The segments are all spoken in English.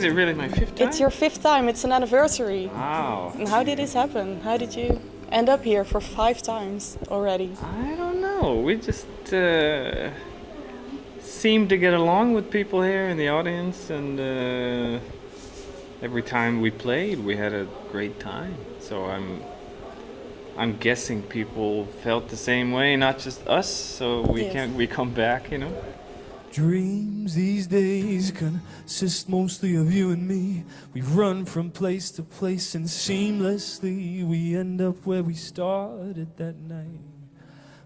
is it really my 5th time? It's your 5th time. It's an anniversary. Wow. And how did this happen? How did you end up here for 5 times already? I don't know. We just seemed to get along with people here in the audience, and every time we played, we had a great time. So I'm guessing people felt the same way, not just us. So we come back, you know. Dreams these days consist mostly of you and me. We run from place to place and seamlessly we end up where we started that night.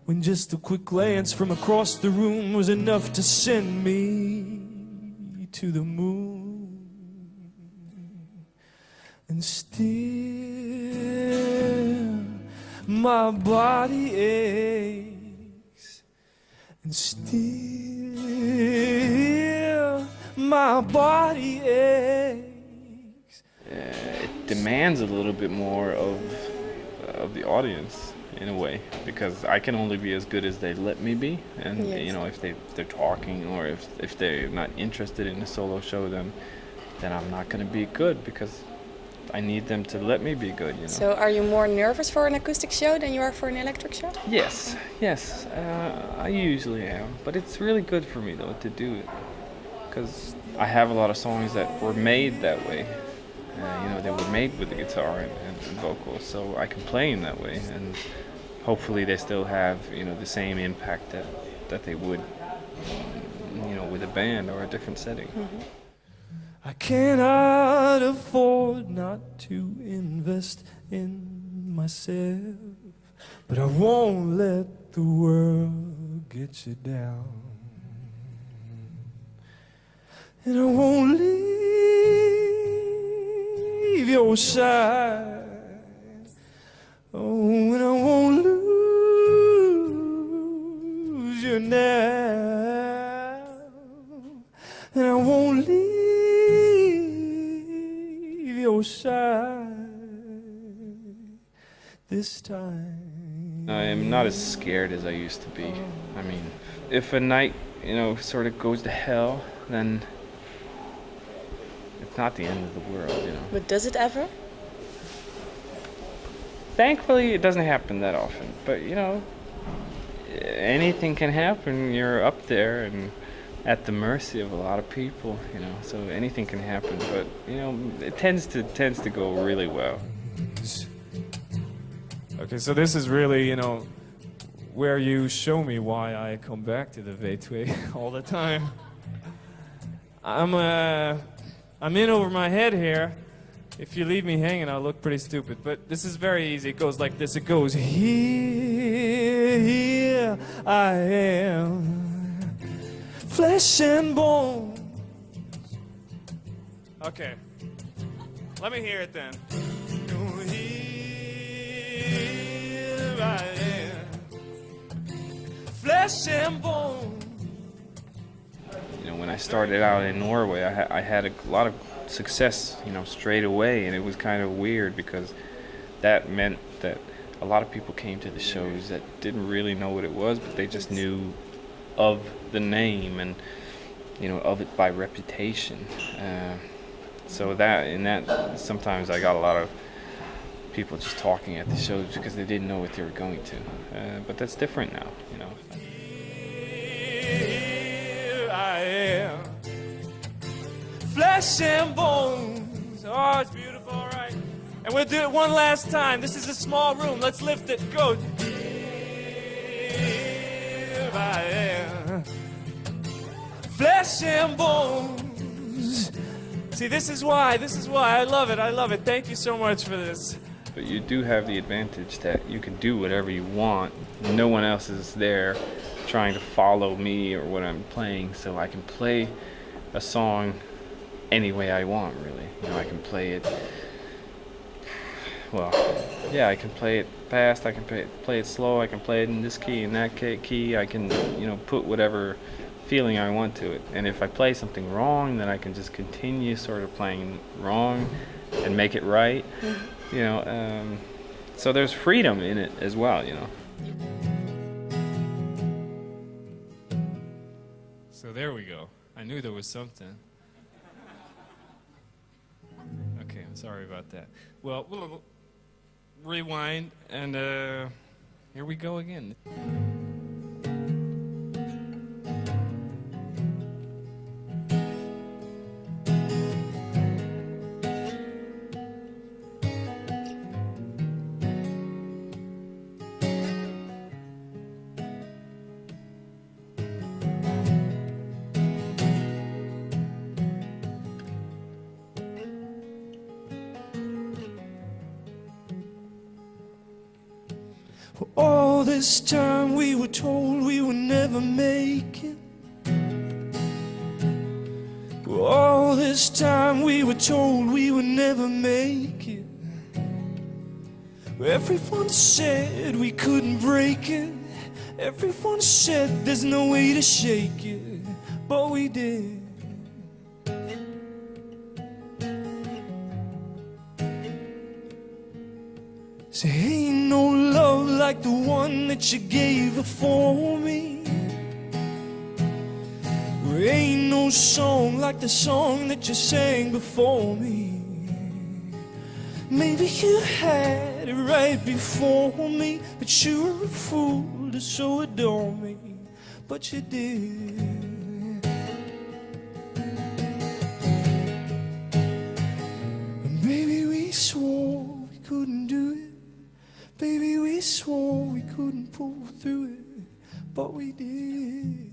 When just a quick glance from across the room was enough to send me to the moon. And still my body aches. And still my body aches. It demands a little bit more of the audience in a way, because I can only be as good as they let me be, and you know, if they're talking or if they're not interested in a solo show, then I'm not going to be good, because I need them to let me be good, you know. So are you more nervous for an acoustic show than you are for an electric show? Yes, I usually am, but it's really good for me though to do it, because I have a lot of songs that were made that way. You know, they were made with the guitar and vocals, so I can play them that way, and hopefully they still have, you know, the same impact that they would, you know, with a band or a different setting. Mm-hmm. I cannot afford not to invest in myself, but I won't let the world get you down, and I won't leave your side. Oh, and I won't lose you now, and I won't leave your side this time. I am not as scared as I used to be. I mean, if a night, you know, sort of goes to hell, then it's not the end of the world, you know. But does it ever? Thankfully, it doesn't happen that often. But, you know, anything can happen. You're up there and at the mercy of a lot of people, you know. So anything can happen. But, you know, it tends to go really well. Okay, so this is really, you know, where you show me why I come back to the W2 all the time. I'm in over my head here. If you leave me hanging, I'll look pretty stupid. But this is very easy. It goes like this. It goes, here I am, flesh and bone. Okay, let me hear it then. Here I am, flesh and bone. You know, when I started out in Norway, I had a lot of success, you know, straight away, and it was kind of weird because that meant that a lot of people came to the shows that didn't really know what it was, but they just knew of the name and, you know, of it by reputation. So that sometimes I got a lot of people just talking at the shows because they didn't know what they were going to. But that's different now, you know. Here I am, flesh and bones. Oh, it's beautiful, right? And we'll do it one last time. This is a small room. Let's lift it. Go. Here I am, flesh and bones. See, this is why I love it. I love it. Thank you so much for this. But you do have the advantage that you can do whatever you want. No one else is there trying to follow me or what I'm playing, so I can play a song any way I want, really. You know, I can play it, well, yeah, I can play it fast, I can play it slow, I can play it in this key, in that key, I can, you know, put whatever feeling I want to it. And if I play something wrong, then I can just continue sort of playing wrong and make it right, you know, so there's freedom in it as well, you know. So there we go. I knew there was something. sorry about that. Well, we'll rewind, and here we go again. For all this time we were told we would never make it. For all this time we were told we would never make it. Everyone said we couldn't break it. Everyone said there's no way to shake it. But we did. Say, ain't no love like the one that you gave before me. There ain't no song like the song that you sang before me. Maybe you had it right before me, but you were a fool to so adore me. But you did. And baby, we swore we couldn't do it. Baby, we swore we couldn't pull through it, but we did.